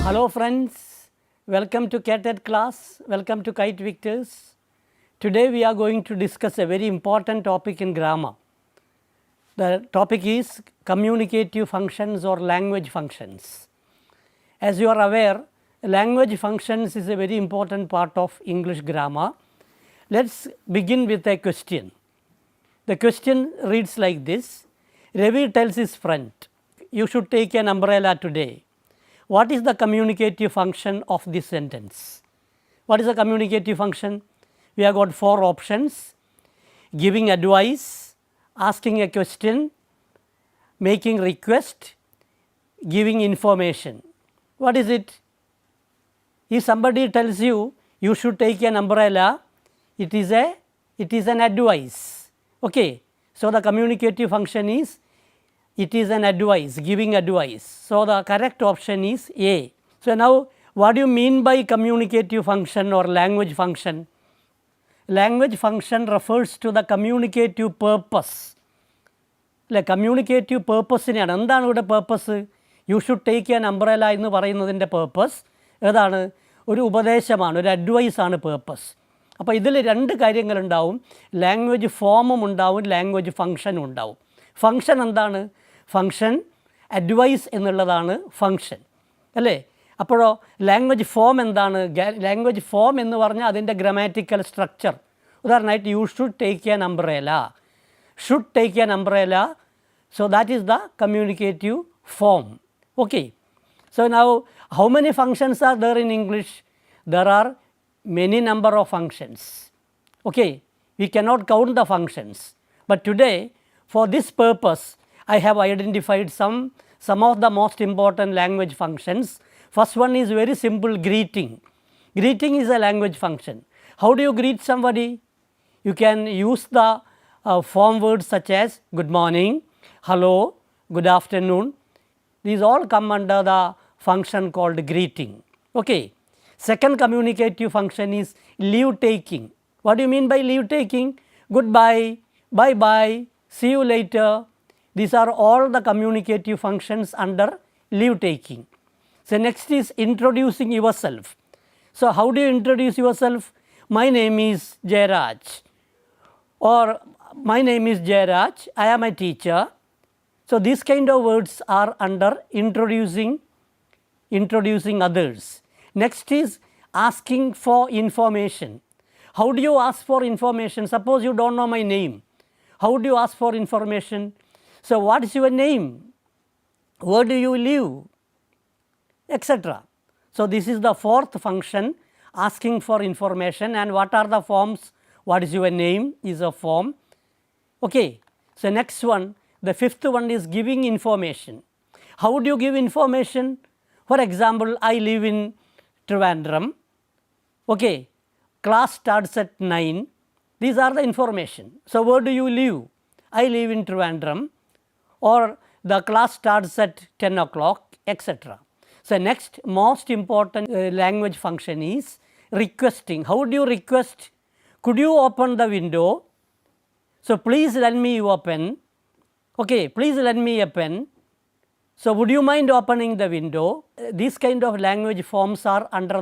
Hello friends, welcome to Ktet class, welcome to Kite Victors. Today we are going to discuss a very important topic in grammar. The topic is communicative functions or language functions. As you are aware, language functions is a very important part of English grammar. Let us begin with a question. The question reads like this: Ravi tells his friend, you should take an umbrella today. What is the communicative function of this sentence? What is the communicative function? We have got four options: giving advice, asking a question, making request, giving information. What is it? If somebody tells you, you should take an umbrella, it is an advice. Okay. So, the communicative function is, it is an advice, giving advice. So, the correct option is A. So, now what do you mean by communicative function or language function? Language function refers to the communicative purpose. Like communicative purpose നെയാണ്. എന്താണ് ഇവിടെ purpose? You should take an umbrella എന്ന് പറയുന്നതിൻ്റെ purpose ഏതാണ്? ഒരു ഉപദേശമാണ്, ഒരു advice ആണ് purpose. അപ്പോൾ ഇതിൽ രണ്ട് കാര്യങ്ങളുണ്ടാവും. ലാംഗ്വേജ് ഫോമും ഉണ്ടാവും, ലാംഗ്വേജ് ഫംഗ്ഷനും ഉണ്ടാവും. ഫംഗ്ഷൻ എന്താണ്? ഫംഗ്ഷൻ അഡ്വൈസ് എന്നുള്ളതാണ് ഫംഗ്ഷൻ അല്ലേ? അപ്പോഴോ ലാംഗ്വേജ് ഫോം എന്താണ്? ലാംഗ്വേജ് ഫോം എന്ന് പറഞ്ഞാൽ അതിൻ്റെ ഗ്രാമാറ്റിക്കൽ സ്ട്രക്ചർ. ഉദാഹരണമായിട്ട് you should take an umbrella, should take an umbrella. So that is the communicative form. Okay. So now how many functions are there in English? There are many number of functions. Okay, we cannot count the functions, but today for this purpose I have identified some of the most important language functions. First one is very simple: greeting. Greeting is a language function. How do you greet somebody? You can use the form words such as good morning, hello, good afternoon. These all come under the function called greeting. Okay. Second communicative function is leave taking. What do you mean by leave taking? Goodbye, bye bye, see you later. These are all the communicative functions under leave taking. So, next is introducing yourself. So, how do you introduce yourself? My name is Jairaj, or my name is Jairaj, I am a teacher. So, these kind of words are under introducing others. Next is asking for information. How do you ask for information? Suppose you don't know my name. How do you ask for information? So, what is your name? Where do you live? Etc. So, this is the fourth function, asking for information. And what are the forms? What is your name is a form. Okay. So, next one, the fifth one is giving information. How do you give information? For example, I live in Trivandrum. Okay. Class starts at 9. These are the information. So, where do you live? I live in Trivandrum, or the class starts at 10 o'clock, etc. So, next most important language function is requesting. How do you request? Could you open the window? So, please lend me your pen. Okay, please lend me a pen. So, would you mind opening the window? These kind of language forms are under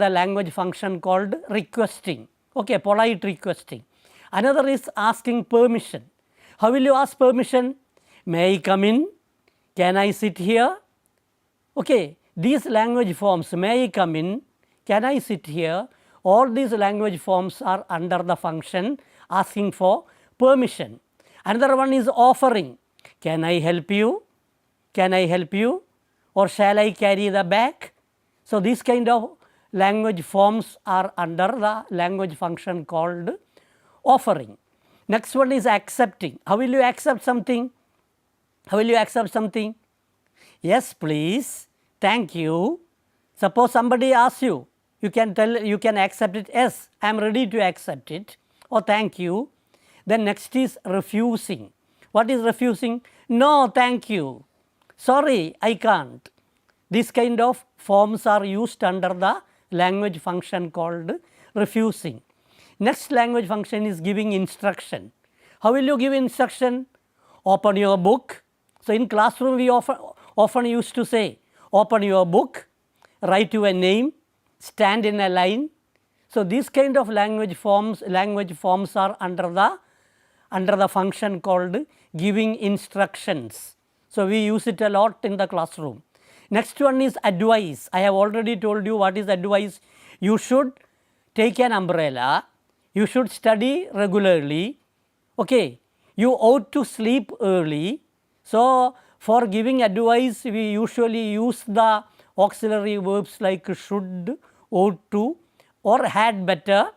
the language function called requesting. Okay, polite requesting. Another is asking permission. How will you ask permission? May I come in? Can I sit here? Okay, these language forms, may I come in? Can I sit here? All these language forms are under the function asking for permission. Another one is offering. Can I help you? Can I help you? Or shall I carry the bag? So, these kind of language forms are under the language function called offering. Next one is accepting. How will you accept something? How will you accept something? Yes, please. Thank you. Suppose somebody asks you, you can accept it. Yes, I am ready to accept it. Or thank you. Then next is refusing. What is refusing? No, thank you. Sorry, I can't. These kind of forms are used under the language function called refusing. Next language function is giving instruction. How will you give instruction? Open your book. So, in classroom we often used to say, open your book, write your name, stand in a line. So, these kind of language forms are under the function called giving instructions. So, we use it a lot in the classroom. Next one is advice. I have already told you what is advice. You should take an umbrella, you should study regularly, okay. You ought to sleep early. So, for giving advice we usually use the auxiliary verbs like should, ought to or had better.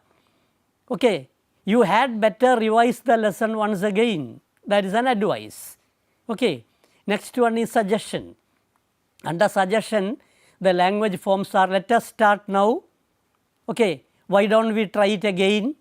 Okay. You had better revise the lesson once again, that is an advice. Okay. Next one is suggestion. Under suggestion the language forms are let us start now, okay. Why don't we try it again?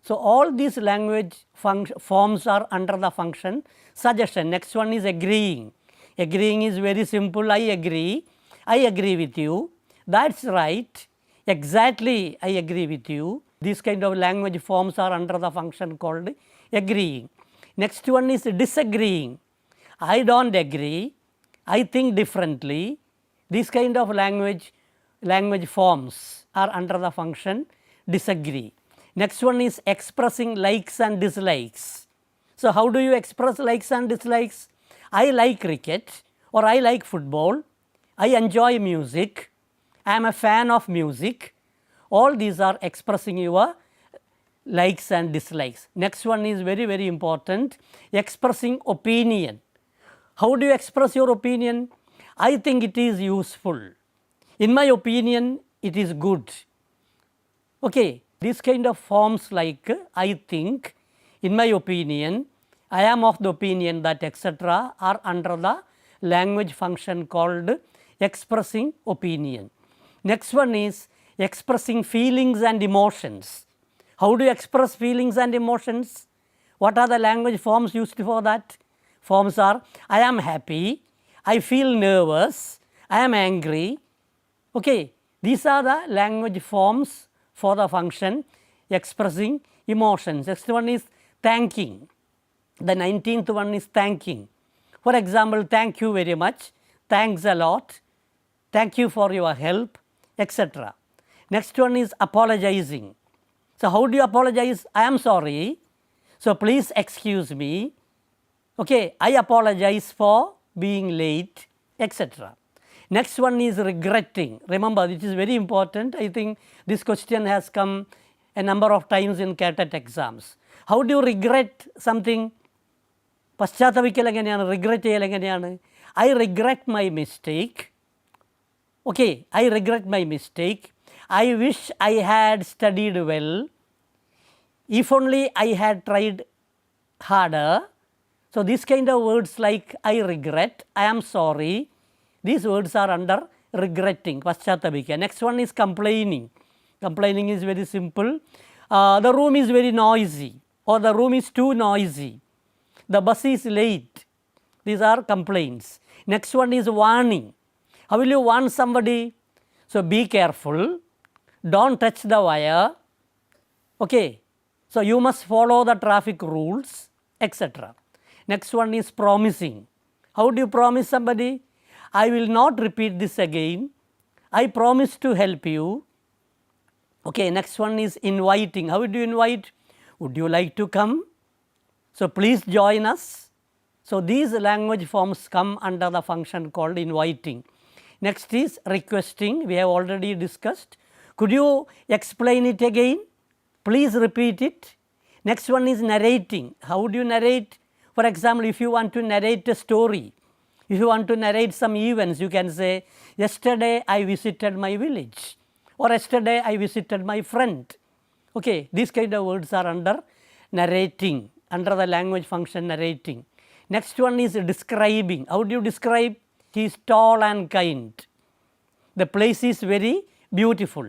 So, all these language forms are under the function suggestion. Next one is agreeing. Agreeing is very simple. I agree with you, that is right, exactly I agree with you. These kind of language forms are under the function called agreeing. Next one is disagreeing. I do not agree, I think differently. These kind of language forms are under the function disagree. Next one is expressing likes and dislikes. So, how do you express likes and dislikes? I like cricket or I like football, I enjoy music, I am a fan of music. All these are expressing your likes and dislikes. Next one is very important, expressing opinion. How do you express your opinion? I think it is useful, in my opinion it is good. Okay. These kind of forms like I think, in my opinion, I am of the opinion that etc. are under the language function called expressing opinion. Next one is expressing feelings and emotions. How do you express feelings and emotions? What are the language forms used for that? Forms are I am happy, I feel nervous, I am angry. Okay. These are the language forms for the function expressing emotions. Next one is thanking. The 19th one is thanking. For example, thank you very much, thanks a lot, thank you for your help, etc. Next one is apologizing. So, how do you apologize? I am sorry, so please excuse me, okay. I apologize for being late, etc. Next one is regretting. Remember, this is very important. I think this question has come a number of times in Ktet exams. How do you regret something? പശ്ചാത്തപിക്കൽ എങ്ങനെയാണ്? regret ചെയ്യൽ എങ്ങനെയാണ്? I regret my mistake. Okay, I regret my mistake. I wish I had studied well. If only I had tried harder. So, this kind of words like I regret, I am sorry, these words are under regretting, paschatapikka. Next one is complaining. Complaining is very simple. The room is very noisy or the room is too noisy. The bus is late. These are complaints. Next one is warning. How will you warn somebody? So, be careful, do not touch the wire. Okay. So, you must follow the traffic rules, etc. Next one is promising. How do you promise somebody? I will not repeat this again, I promise to help you. Okay. Next one is inviting. How would you invite? Would you like to come? So, please join us. So, these language forms come under the function called inviting. Next is requesting, we have already discussed. Could you explain it again? Please repeat it. Next one is narrating. How would you narrate? For example, if you want to narrate a story, if you want to narrate some events, you can say, yesterday I visited my village or yesterday I visited my friend. Okay. These kind of words are under narrating, under the language function narrating. Next one is describing. How do you describe? He is tall and kind. The place is very beautiful.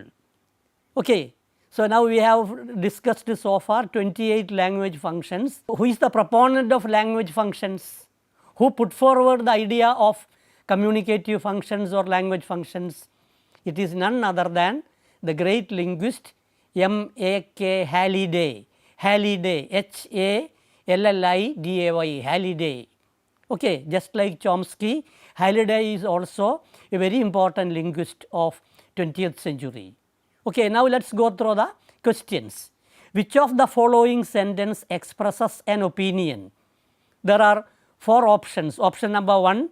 Okay. So, now we have discussed so far 28 language functions. Who is the proponent of language functions? Who put forward the idea of communicative functions or language functions? It is none other than the great linguist M.A.K. Halliday. Halliday, H-A-L-L-I-D-A-Y, Halliday. Okay. Just like Chomsky, Halliday is also a very important linguist of 20th century. Okay, now let's go through the questions. Which of the following sentence expresses an opinion? There are 4 options. Option number 1,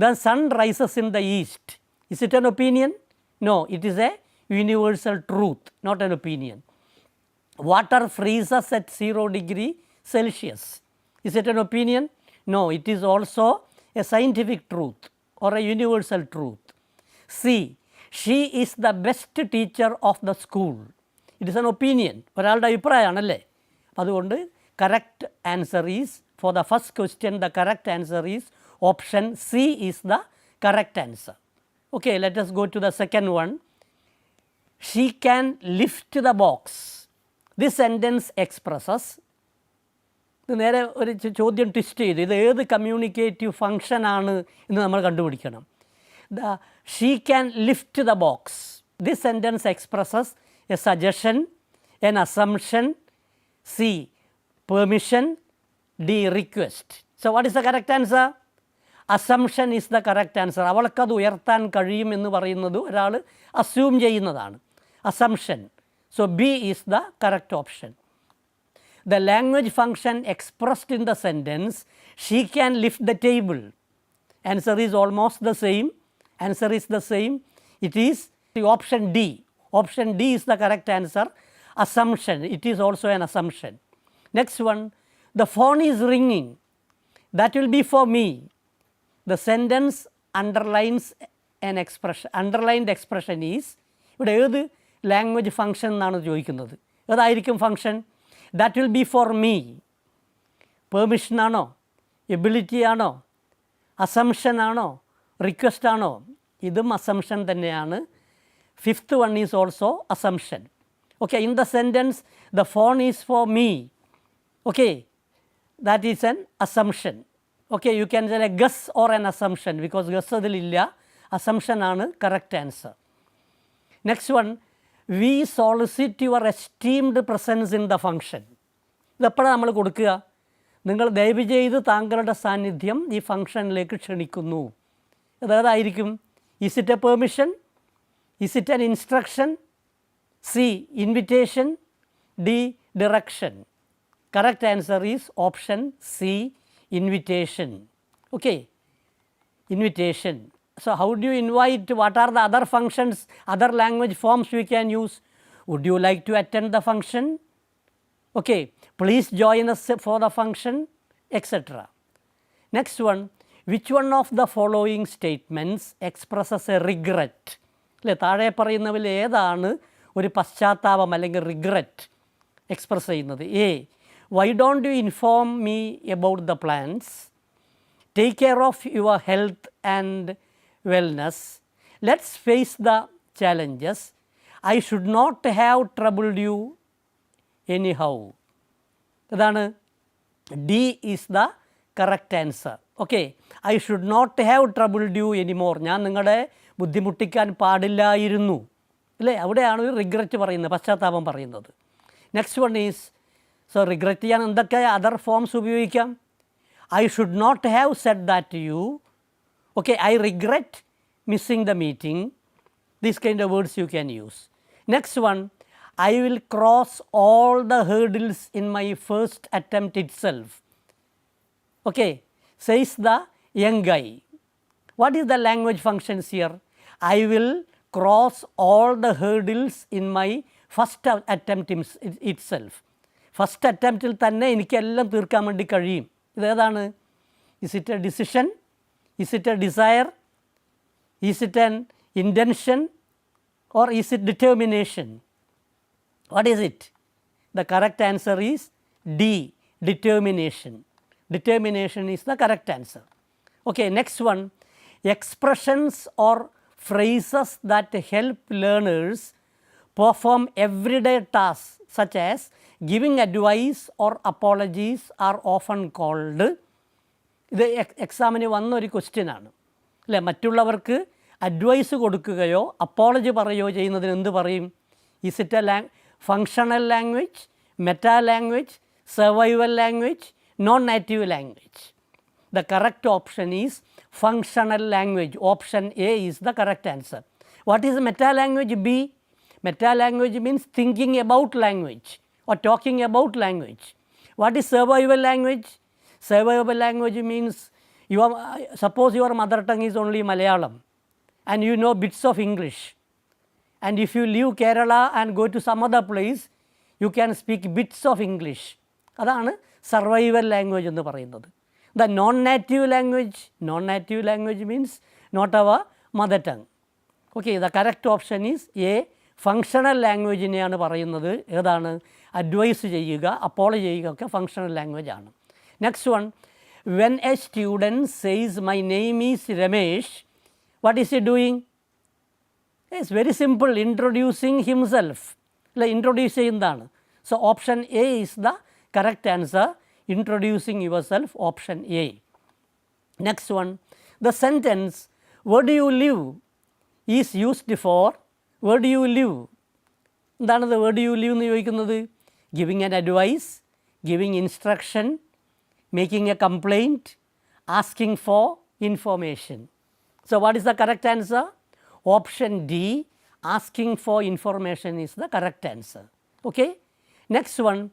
the sun rises in the east. Is it an opinion? No, it is a universal truth, not an opinion. Water freezes at 0 degree Celsius. Is it an opinion? No, it is also a scientific truth or a universal truth. C, she is the best teacher of the school. It is an opinion. ഒരാളുടെ അഭിപ്രായമാണല്ലേ. അതുകൊണ്ട് correct answer is, for the first question, the correct answer is option C is the correct answer. Okay, let us go to the second one. She can lift the box. This sentence expresses, ഇത് നേരെ ഒരു ചോദ്യം twist ചെയ്ത് ഇത് ഏത് communicative function ആണ് എന്ന് നമ്മൾ കണ്ടുപിടിക്കണം. She can lift the box. This sentence expresses a suggestion, an assumption, C, permission, D, request. So what is the correct answer? Assumption is the correct answer. അവൾക്കത് ഉയർത്താൻ കഴിയും എന്ന് പറയുന്നത് ഒരാൾ അസ്യൂം ചെയ്യുന്നതാണ്. Assumption. So B is the correct option. The language function expressed in the sentence, she can lift the table. Answer is almost the same. Answer is the same. It is the option D. Option D is the correct answer. Assumption. It is also an assumption. Next one, the phone is ringing. That will be for me. The sentence underlines an expression. Underlined expression is, ഇവിടെ ഏത് language function എന്നാണ് ചോദിക്കുന്നത്. ഏതായിരിക്കും function? That will be for me. Permission ആണോ, ability ആണോ, assumption ആണോ, request ആണോ? ഇതും അസംഷൻ തന്നെയാണ്. Fifth one is also assumption. Okay, in the sentence, the phone is for me. Okay, that is an assumption. Okay, you can say a guess or an assumption because guess adililla, assumption aanu correct answer. Next one, we solicit your esteemed presence in the function. ഇതെപ്പോഴാണ് നമ്മൾ കൊടുക്കുക? നിങ്ങൾ ദയവ് ചെയ്ത് താങ്കളുടെ സാന്നിധ്യം ഈ ഫംഗ്ഷനിലേക്ക് ക്ഷണിക്കുന്നു. അതേതായിരിക്കും? Is it a permission? Is it an instruction? C, invitation. D, direction. Correct answer is option C, invitation. Okay, invitation. So how do you invite? What are the other functions, other language forms we can use? Would you like to attend the function? Okay, please join us for the function, etc. Next one, which one of the following statements expresses a regret? അല്ലേ, താഴെ പറയുന്നതിൽ ഏതാണ് ഒരു പശ്ചാത്താപം അല്ലെങ്കിൽ regret express ചെയ്യുന്നത്? A, why don't you inform me about the plans? Take care of your health and wellness. Let's face the challenges. I should not have troubled you anyhow. അതാണ് D is the correct answer. Okay, I should not have troubled you any more. ഞാൻ നിങ്ങളെ ബുദ്ധിമുട്ടിക്കാൻ പാടില്ലായിരുന്നു, അല്ലേ? അവിടെയാണ് ഒരു regret പറയുന്നത്, പശ്ചാത്താപം പറയുന്നത്. Next one is, so regret ചെയ്യാൻ എന്തൊക്കെ അതർ ഫോംസ് ഉപയോഗിക്കാം? I should not have said that to you. Okay, I regret missing the meeting. These kind of words you can use. Next one, I will cross all the hurdles in my first attempt itself. Okay, says the young guy. What is the language functions here? I will cross all the hurdles in my first attempt itself. First attemptൽ തന്നെ എനിക്കെല്ലാം തീർക്കാൻ വേണ്ടി കഴിയും. ഇതേതാണ്? Is it a decision? Is it a desire? Is it an intention? Or is it determination? What is it? The correct answer is D, determination. Determination is the correct answer. Okay, next one, expressions or phrases that help learners perform everyday tasks such as giving advice or apologies are often called. ഇത് എക്സാമിന് വന്നൊരു question ആണ്, അല്ലേ? മറ്റുള്ളവർക്ക് advice കൊടുക്കുകയോ apology പറയുകയോ ചെയ്യുന്നതിന് എന്ത് പറയും? Is it A functional language, meta language, survival language, non-native language? The correct option is functional language. Option A is the correct answer. What is meta language? B. Meta language means thinking about language or talking about language. What is survival language? Survival language means suppose your mother tongue is only Malayalam and you know bits of English, and if you leave Kerala and go to some other place, you can speak bits of English. അതാണ് survival language എന്ന് പറയുന്നത്. The non native language means not our mother tongue. Okay, the correct option is A. Functional ലാംഗ്വേജിനെയാണ് പറയുന്നത്. ഏതാണ്? Advise ചെയ്യുക, apologise ചെയ്യുക ഒക്കെ functional language ആണ്. Next one, when a student says my name is Ramesh, what is he doing? It's very simple, introducing himself. അല്ല, introduce ചെയ്യുന്നതാണ്. So option A is the correct answer, introducing yourself, option A. Next one, the sentence where do you live is used for where do you live. എന്താണ് where do you live എന്ന് ചോദിക്കുന്നത്? Giving an advice, giving instruction, making a complaint, asking for information. So what is the correct answer? Option D, asking for information is the correct answer. Okay, next one,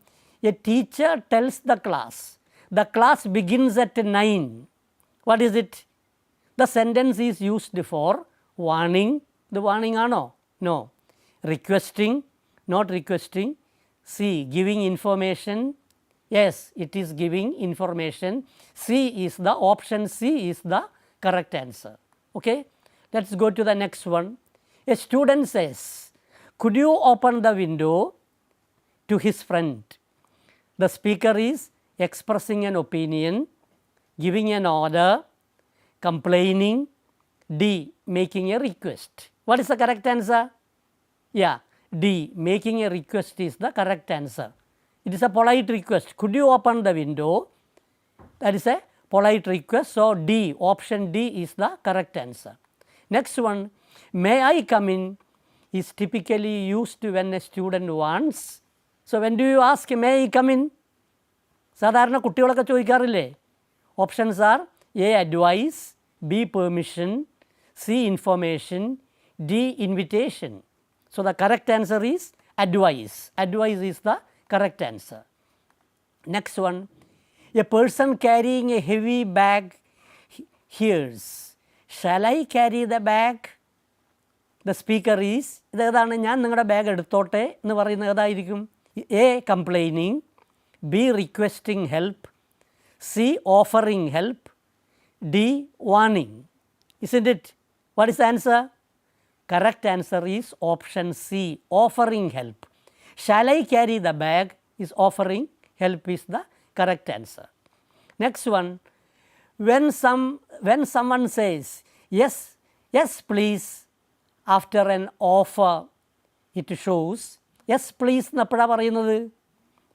a teacher tells the class begins at 9. What is it? The sentence is used for warning. The warning ആണോ? No. Requesting, not requesting. C, giving information. Yes, it is giving information. C is the option C is the correct answer. Okay, let's go to the next one. A student says, could you open the window, to his friend. The speaker is expressing an opinion, giving an order, complaining. D, making a request. What is the correct answer? Yeah, D, making a request is the correct answer. It is a polite request. Could you open the window? That is a polite request. So D, option D is the correct answer. Next one, may I come in is typically used when a student wants. So when do you ask may I come in? സാധാരണ കുട്ടികളൊക്കെ ചോദിക്കാറില്ലേ? Options are A advice, B permission, C information, D invitation. So the correct answer is advice. Advice is the correct answer. Next one, a person carrying a heavy bag hears, shall I carry the bag? The speaker is, ഇതേതാണ്? ഞാൻ നിങ്ങളുടെ bag എടുത്തോട്ടെ എന്ന് പറയുന്നത് ഏതായിരിക്കും? A complaining, B requesting help, C offering help, D warning. Isn't it? What is the answer? Correct answer is option C, offering help. Shall I carry the bag is offering help is the correct answer. Next one, when someone says yes please after an offer, it shows yes please എന്നപ്പോഴാണ് പറയുന്നത്?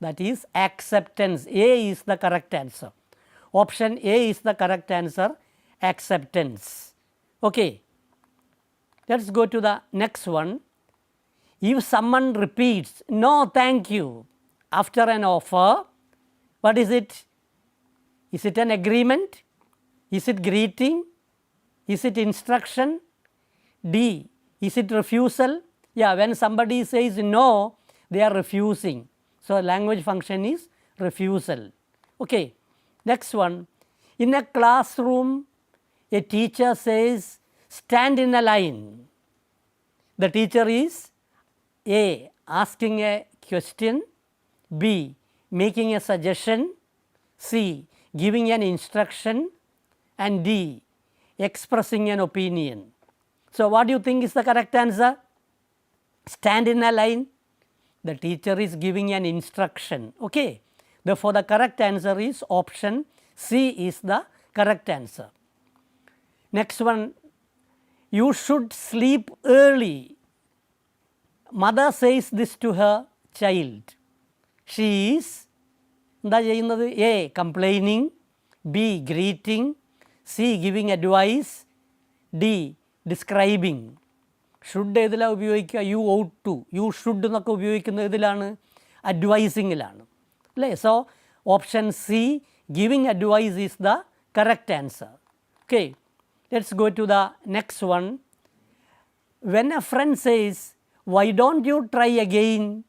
That is acceptance. A is the correct answer. Option A is the correct answer, acceptance. Okay, let's go to the next one. If someone repeats no thank you after an offer, what is it? Is it an agreement? Is it greeting? Is it instruction? D, is it refusal? Yeah, when somebody says no, they are refusing. So language function is refusal. Okay, next one, in a classroom a teacher says stand in a line. The teacher is A, asking a question, B, making a suggestion, C, giving an instruction, and D, expressing an opinion. So what do you think is the correct answer? Stand in a line. The teacher is giving an instruction. Okay, therefore the correct answer is option C is the correct answer. Next one, you should sleep early. Mother says this to her child. She is എന്താ ചെയ്യുന്നത്? A, complaining, B, greeting, C, giving advice, D, describing. Should ഏതിലാണ് ഉപയോഗിക്കുക? You ought to, you should എന്നൊക്കെ ഉപയോഗിക്കുന്നത് ഇതിലാണ്? അഡ്വൈസിങ്ങിലാണ് അല്ലേ? So option C, giving advice is the correct answer. Okay, let's go to the next one. When a friend says, why don't you try again?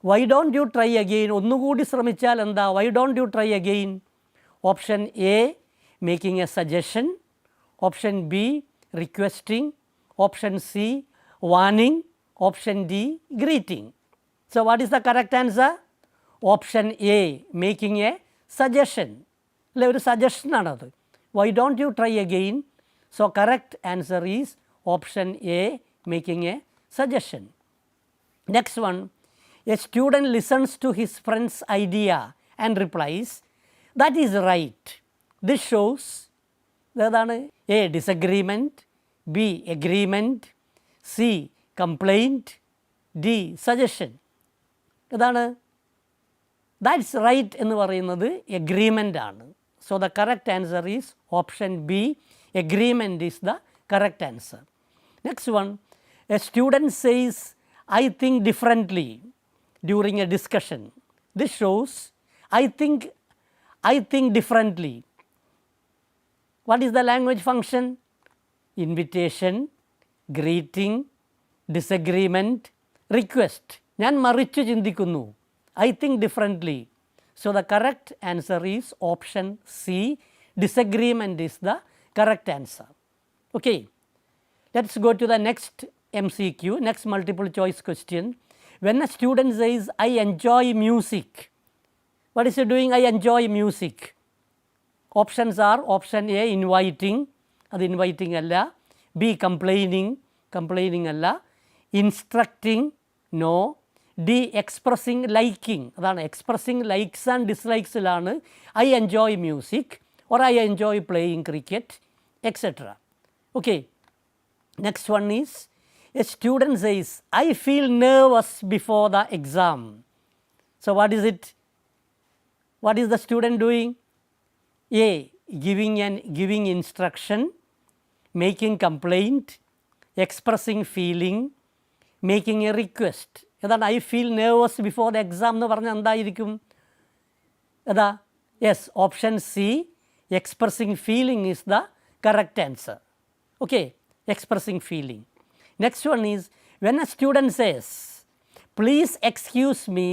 Why don't you try again? ഒന്നുകൂടി ശ്രമിച്ചാൽ എന്താ? Why don't you try again? Option A, making a suggestion. Option B, requesting. Option C, warning. Option D, greeting. So what is the correct answer? Option A, making a suggestion. അല്ലെ, ഒരു suggestion ആണത്. Why don't you try again? So correct answer is option A, making a suggestion. Next one, a student listens to his friend's idea and replies, that is right. This shows ഏതാണ്? A, disagreement. B, agreement. C, complaint. D, suggestion. ഏതാണ്? That's right എന്ന് പറയുന്നത് agreement ആണ്. So the correct answer is option B, agreement is the correct answer. Next one, a student says, I think differently during a discussion. This shows I think differently. What is the language function? Invitation, greeting, disagreement, request. ഞാൻ മറിച്ചു ചിന്തിക്കുന്നു. I think differently. So the correct answer is option C, disagreement is the correct answer. Okay, let's go to the next MCQ, next multiple choice question. When a student says, I enjoy music, what is he doing? I enjoy music. Options are option A, inviting, അത് inviting അല്ല. B, complaining അല്ല. Instructing, no. D, expressing liking, അതാണ് expressing likes and dislikesലാണ് I enjoy music or I enjoy playing cricket, etc. Okay, next one is a student says, I feel nervous before the exam. So what is it? What is the student doing? A, giving instruction, making complaint, expressing feeling, making a request. ഏതാണ്? I feel nervous before the exam എന്ന് പറഞ്ഞാൽ എന്തായിരിക്കും? ഏതാ? Yes, option C, expressing feeling is the correct answer. Okay, expressing feeling. Next one is when a student says, please excuse me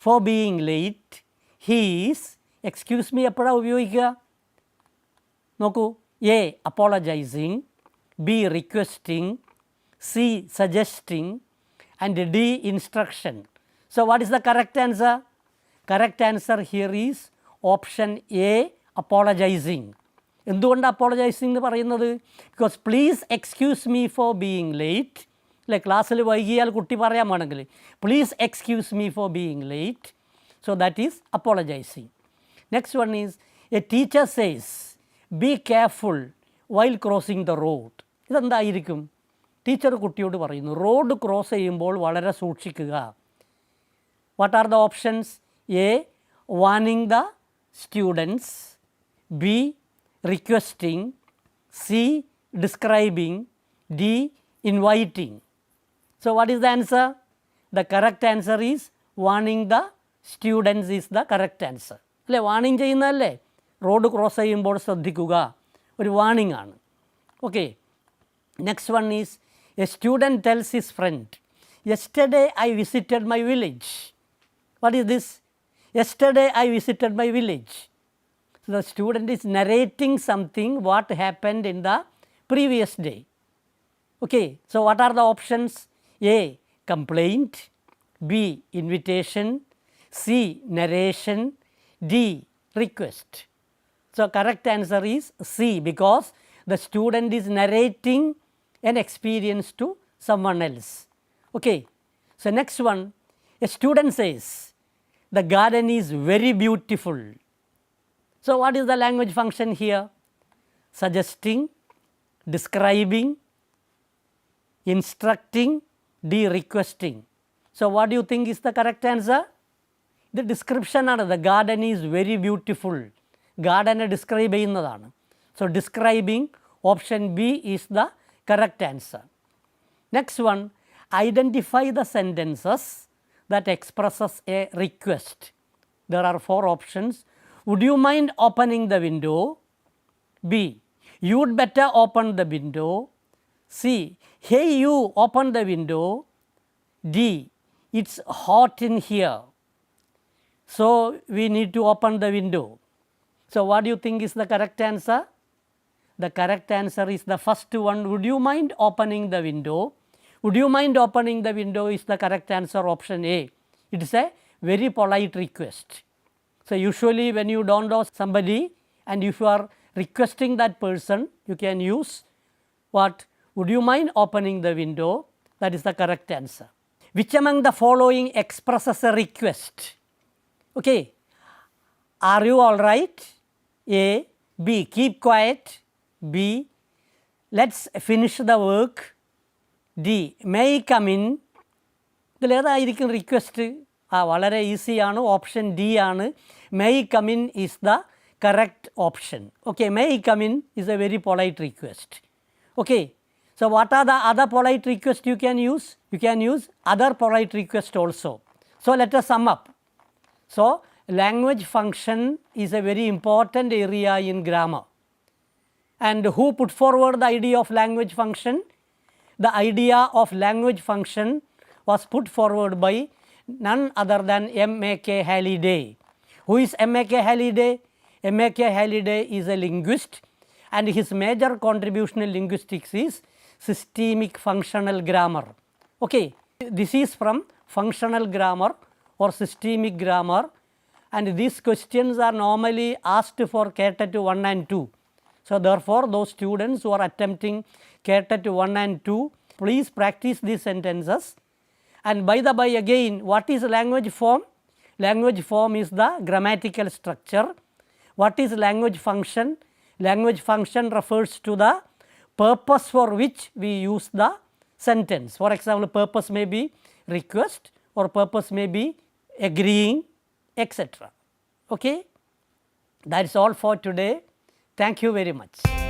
for being late, he's. Excuse me എപ്പോഴാണ് ഉപയോഗിക്കുക? നോക്കൂ, A, apologising. B, requesting. C, suggesting. And D, instruction. So what is the correct answer? Correct answer here is option A, apologizing. എന്തുകൊണ്ട് apologizing എന്ന് പറയുന്നത്? Because please excuse me for being late. അല്ലെ, ക്ലാസ്സിൽ വൈകിയാൽ കുട്ടി പറയാമാണെങ്കിൽ please excuse me for being late. So that is apologizing. Next one is a teacher says, be careful while crossing the road. ഇതെന്തായിരിക്കും? Teacher കുട്ടിയോട് പറയുന്നു, road cross ചെയ്യുമ്പോൾ വളരെ സൂക്ഷിക്കുക. What are the options? A, warning the students. B, requesting. C, describing. D, inviting. So what is the answer? The correct answer is warning the students is the correct answer. അല്ലേ, warning ചെയ്യുന്നതല്ലേ? Road cross ചെയ്യുമ്പോൾ ശ്രദ്ധിക്കുക, ഒരു warning ആണ്. Okay, next one is a student tells his friend, yesterday I visited my village. What is this? Yesterday I visited my village. So the student is narrating something what happened in the previous day. Okay, so what are the options? A, complaint. B, invitation. C, narration. D, request. So correct answer is C, because the student is narrating an experience to someone else. Okay, so next one, a student says, the garden is very beautiful. So what is the language function here? Suggesting, describing, instructing, D, requesting. So what do you think is the correct answer? The description ആണ്. The garden is very beautiful. Garden describe ചെയ്യുന്നതാണ്. So describing, option B is the correct answer. Next one, identify the sentences that expresses a request. There are 4 options. Would you mind opening the window? B. You'd better open the window. C. Hey you, open the window. D. It's hot in here. So, we need to open the window. So, what do you think is the correct answer? The correct answer is the first one. Would you mind opening the window? Would you mind opening the window is the correct answer, option A. It is a very polite request. So, usually when you don't know somebody and if you are requesting that person, you can use what? Would you mind opening the window? That is the correct answer. Which among the following expresses a request? Okay. Are you all right? A. B. Keep quiet. B. Let's finish the work. D. May I come in? ഇതിൽ ഏതായിരിക്കും request? വളരെ ഈസിയാണ്, option D ആണ്. May I come in is the correct option. Okay, may I come in is a very polite request. Okay, so what are the other polite requests you can use? You can use other polite request also. So let us sum up. So language function is a very important area in grammar. And who put forward the idea of language function? The idea of language function was put forward by none other than M.A.K. Halliday. Who is M.A.K. Halliday? M.A.K. Halliday is a linguist and his major contribution in linguistics is systemic functional grammar. Okay, this is from functional grammar or systemic grammar, and these questions are normally asked for Ktet 1 and 2. So, therefore, those students who are attempting Ktet 1 and 2, please practice these sentences. And by the by again, what is language form? Language form is the grammatical structure. What is language function? Language function refers to the purpose for which we use the sentence. For example, purpose may be request or purpose may be agreeing, etc. Okay? That is all for today. Thank you very much.